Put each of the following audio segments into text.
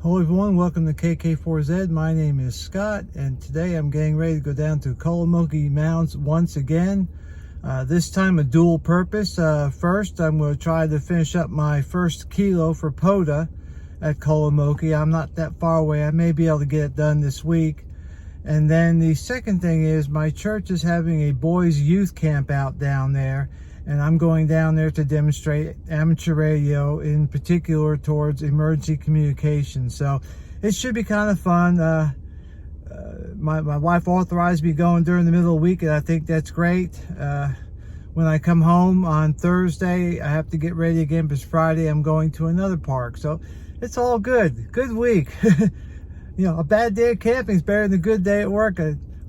Hello everyone, welcome to KK4Z. My name is Scott, and today I'm getting ready to go down to Kolomoki Mounds once again. This time a dual purpose. First, I'm going to try to finish up my first kilo for POTA at Kolomoki. I'm not that far away. I may be able to get it done this week. And then the second thing is my church is having a boys youth camp out down there, and I'm going down there to demonstrate amateur radio, in particular towards emergency communication. So it should be kind of fun. My wife authorized me going during the middle of the week, and I think that's great. When I come home on Thursday, I have to get ready again because Friday I'm going to another park. So it's all good. Good week. You know, a bad day of camping is better than a good day at work,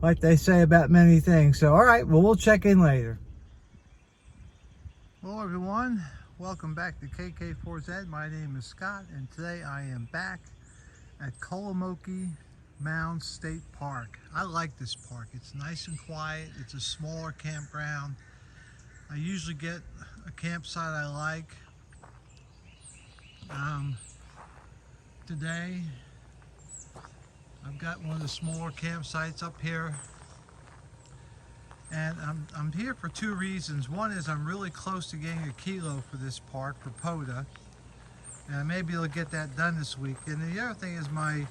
like they say about many things. So, all right, well, we'll check in later. Hello, everyone. Welcome back to KK4Z. My name is Scott, and today I am back at Kolomoki Mounds State Park. I like this park. It's nice and quiet. It's a smaller campground. I usually get a campsite I like. Today, I've got one of the smaller campsites up here, and I'm here for two reasons. One is I'm really close to getting a kilo for this park for POTA, and I may be able to get that done this week. And the other thing is my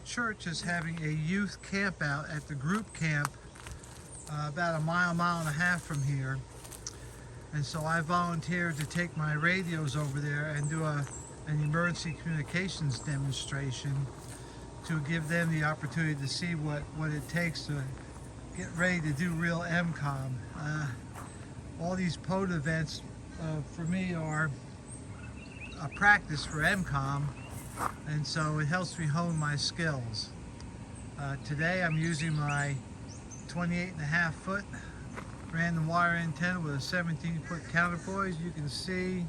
church is having a youth camp out at the group camp about a mile and a half from here, and so I volunteered to take my radios over there and do an emergency communications demonstration to give them the opportunity to see what it takes to get ready to do real MCOM. All these POTA events for me are a practice for MCOM, and so it helps me hone my skills. Today I'm using my 28.5 foot random wire antenna with a 17 foot counterpoise. You can see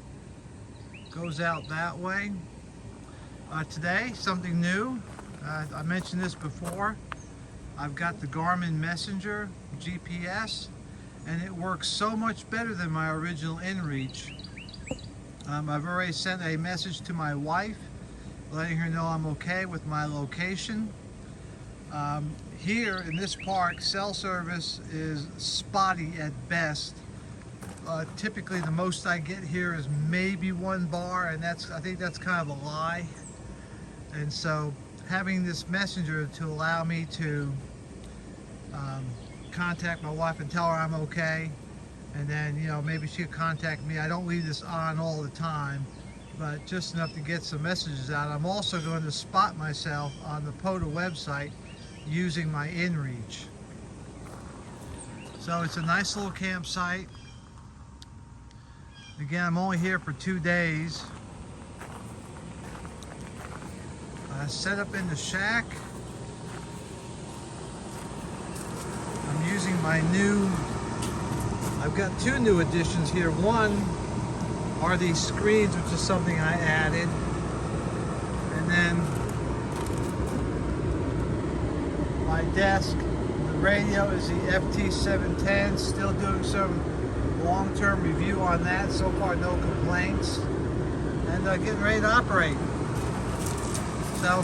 it goes out that way. Today, something new. I mentioned this before. I've got the Garmin Messenger GPS, and it works so much better than my original inReach. I've already sent a message to my wife letting her know I'm okay with my location. Here in this park, cell service is spotty at best. Typically the most I get here is maybe 1 bar, and I think that's kind of a lie. And so having this messenger to allow me to contact my wife and tell her I'm okay, and then, you know, maybe she'll contact me. I don't leave this on all the time, but just enough to get some messages out. I'm also going to spot myself on the POTA website using my inReach. So it's a nice little campsite. Again, I'm only here for 2 days. Set up in the shack. I'm using my I've got 2 new additions here. One are these screens, which is something I added. And then my desk. The radio is the FT710. Still doing some long-term review on that. So far, no complaints. And getting ready to operate. So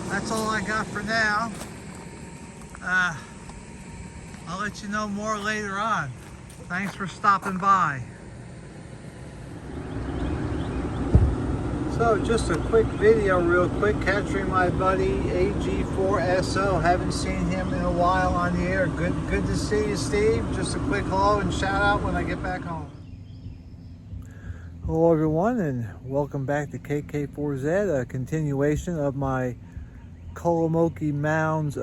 that's all I got for now. I'll let you know more later on. Thanks for stopping by. So just a quick video real quick, capturing my buddy AG4SO. Haven't seen him in a while on the air. Good to see you, Steve. Just a quick hello and shout out when I get back home. Hello everyone, and welcome back to KK4Z, a continuation of my Kolomoki Mounds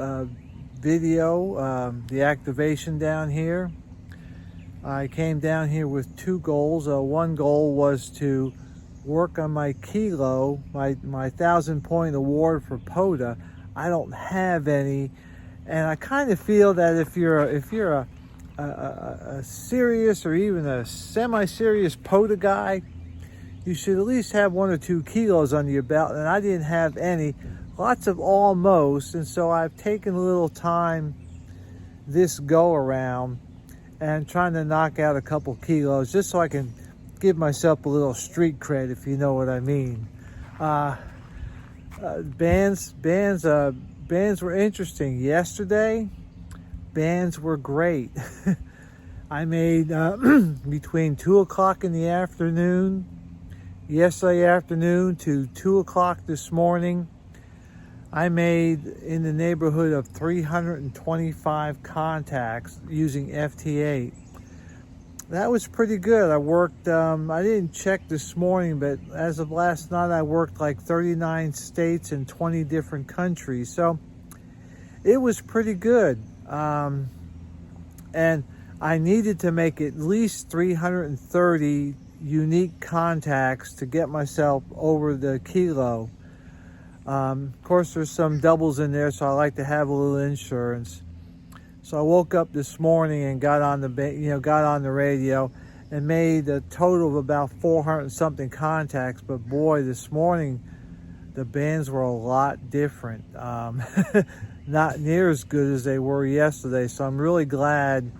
video, the activation down here. I came down here with 2 goals. One goal was to work on my kilo, my 1,000-point award for POTA. I don't have any, and I kind of feel that if you're a serious or even a semi-serious POTA guy, you should at least have 1 or 2 kilos under your belt, and I didn't have any. Lots of almost, and so I've taken a little time this go around and trying to knock out a couple kilos just so I can give myself a little street cred, if you know what I mean. Bands were interesting. Yesterday, bands were great. I made between 2 o'clock in the afternoon, yesterday afternoon, to 2 o'clock this morning, I made in the neighborhood of 325 contacts using FT8. That was pretty good. I worked, I didn't check this morning, but as of last night, I worked like 39 states and 20 different countries. So it was pretty good. And I needed to make at least 330 unique contacts to get myself over the kilo. Of course, there's some doubles in there, so I like to have a little insurance. So I woke up this morning and got on the radio and made a total of about 400 something contacts. But boy, this morning the bands were a lot different. Not near as good as they were yesterday. So I'm really glad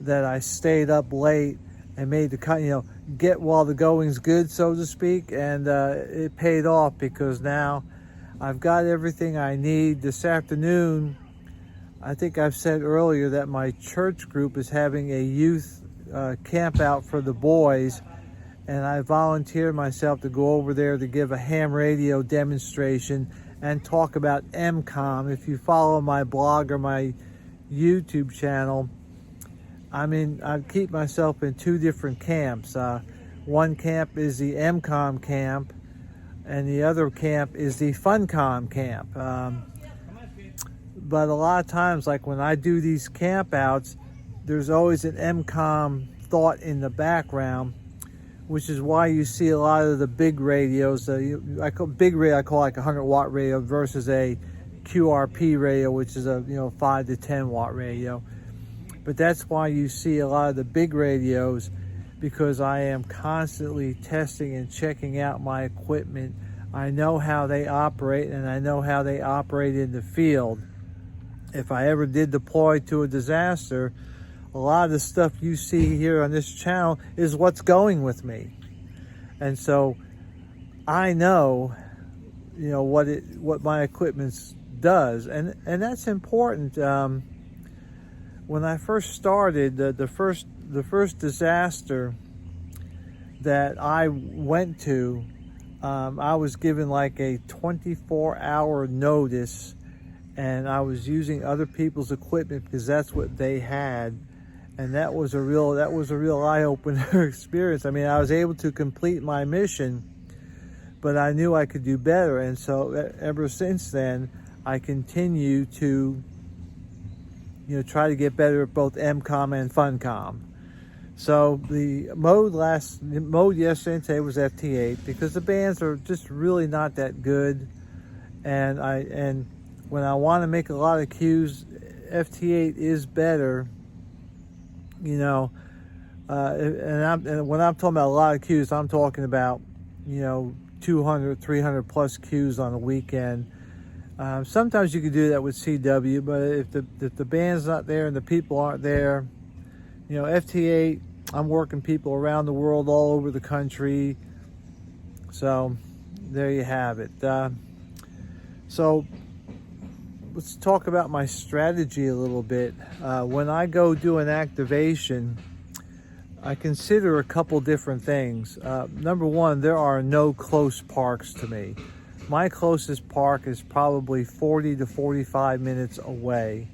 that I stayed up late and made the get while the going's good, so to speak, and it paid off because now I've got everything I need. This afternoon, I think I've said earlier that my church group is having a youth camp out for the boys, and I volunteered myself to go over there to give a ham radio demonstration and talk about MCOM. If you follow my blog or my YouTube channel, I keep myself in 2 different camps. One camp is the MCOM camp, and the other camp is the FunCom camp. But a lot of times, like when I do these camp outs, there's always an MCOM thought in the background, which is why you see a lot of the big radios. I call like a 100-watt radio versus a QRP radio, which is a 5 to 10 watt radio. But that's why you see a lot of the big radios, because I am constantly testing and checking out my equipment. I know how they operate, and I know how they operate in the field. If I ever did deploy to a disaster, a lot of the stuff you see here on this channel is what's going with me. And so I know, what my equipment does, and that's important. When I first started, the first disaster that I went to, I was given like a 24-hour notice, and I was using other people's equipment because that's what they had, and that was a real eye-opener experience. I mean, I was able to complete my mission, but I knew I could do better, and so ever since then, I continue to try to get better at both MCOM and FunCom. So the mode yesterday and today was FT8 because the bands are just really not that good, and when I want to make a lot of cues, FT8 is better. And when I'm talking about a lot of cues, I'm talking about 200, 300 plus cues on a weekend. Sometimes you can do that with CW, but if the band's not there and the people aren't there, FT8, I'm working people around the world, all over the country. So there you have it. So let's talk about my strategy a little bit. When I go do an activation, I consider a couple different things. Number one, there are no close parks to me. My closest park is probably 40 to 45 minutes away,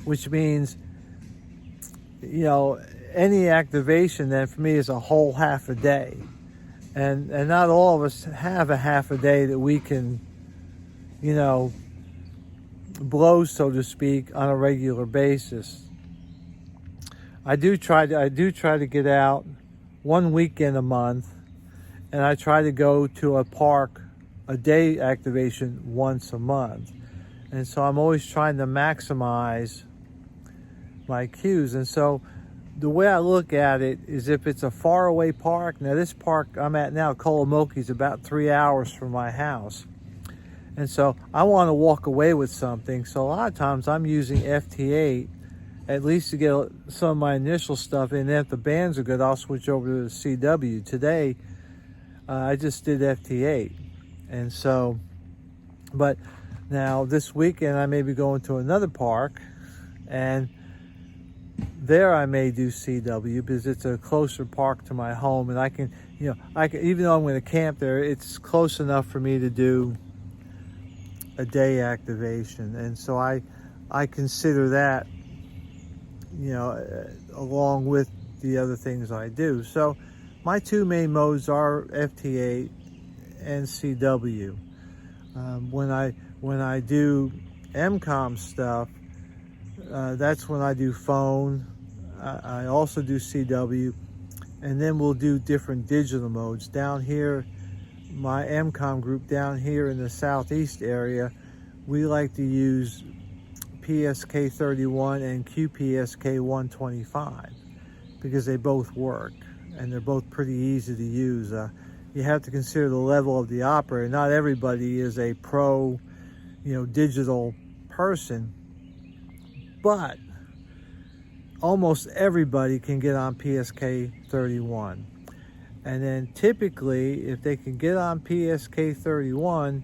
which means, any activation then for me is a whole half a day. And not all of us have a half a day that we can, blow, so to speak, on a regular basis. I do try to get out 1 weekend a month, and I try to go to a park, a day activation once a month. And so I'm always trying to maximize my cues. And so the way I look at it is, if it's a faraway park, now this park I'm at now, Kolomoki, is about 3 hours from my house. And so I want to walk away with something. So a lot of times I'm using FT8 at least to get some of my initial stuff in. If the bands are good, I'll switch over to the CW. Today, I just did FT8. And so But now this weekend I may be going to another park, and there I may do CW because it's a closer park to my home, and I can, even though I'm going to camp there, it's close enough for me to do a day activation. And so I consider that, along with the other things I do. So my two main modes are FT8 and CW. When I do MCOM stuff, that's when I do phone. I also do CW, and then we'll do different digital modes. Down here, my MCOM group down here in the southeast area, we like to use PSK31 and QPSK125 because they both work and they're both pretty easy to use. You have to consider the level of the operator. Not everybody is a pro, digital person, but almost everybody can get on PSK31. And then typically, if they can get on PSK31,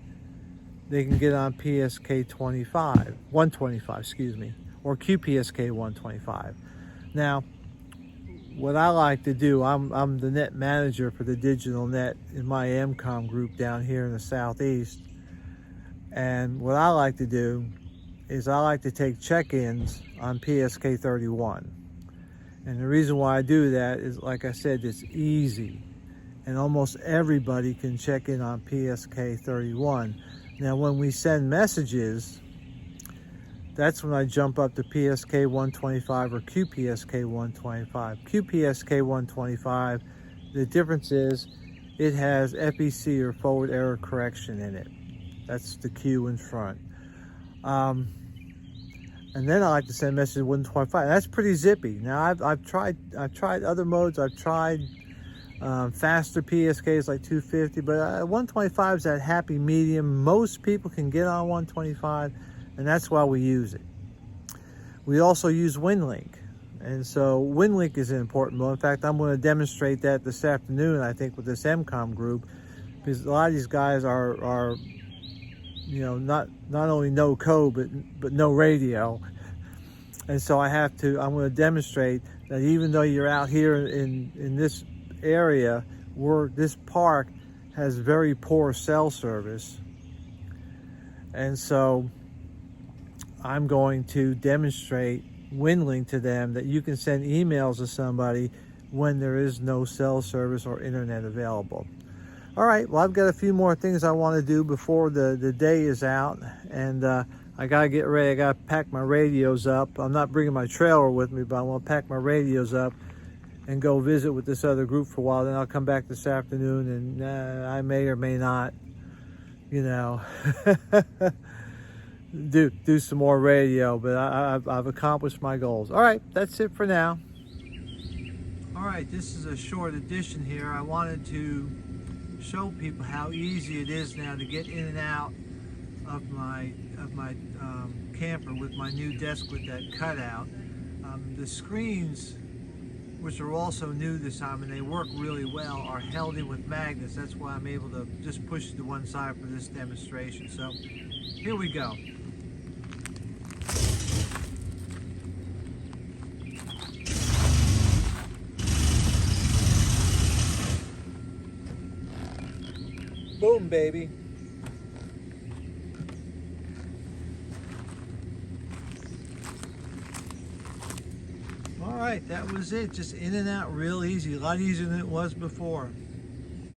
they can get on PSK125, or QPSK125. Now, what I like to do, I'm the net manager for the digital net in my MCOM group down here in the southeast. And what I like to do is I like to take check-ins on PSK31. And the reason why I do that is, like I said, it's easy. And almost everybody can check in on PSK31. Now, when we send messages, that's when I jump up to PSK125 or QPSK125. QPSK125, the difference is it has FEC, or forward error correction, in it. That's the Q in front. And then I like to send messages 125. That's pretty zippy. Now I've tried other modes. I've tried faster PSKs like 250, but 125 is that happy medium. Most people can get on 125, and that's why we use it. We also use WinLink, and so WinLink is an important mode. In fact, I'm going to demonstrate that this afternoon, I think, with this MCOM group, because a lot of these guys are not only no code but no radio. And so I'm going to demonstrate that even though you're out here in this area where this park has very poor cell service, and so I'm going to demonstrate WinLink to them, that you can send emails to somebody when there is no cell service or internet available. All right, well, I've got a few more things I want to do before the day is out, and I got to get ready. I got to pack my radios up. I'm not bringing my trailer with me, but I want to pack my radios up and go visit with this other group for a while. Then I'll come back this afternoon, and I may or may not, do some more radio, but I've accomplished my goals. All right, that's it for now. All right, this is a short edition here. I wanted to show people how easy it is now to get in and out of my camper with my new desk with that cutout. The screens, which are also new this time and they work really well, are held in with magnets. That's why I'm able to just push to one side for this demonstration. So here we go. Boom, baby. All right, that was it. Just in and out real easy. A lot easier than it was before.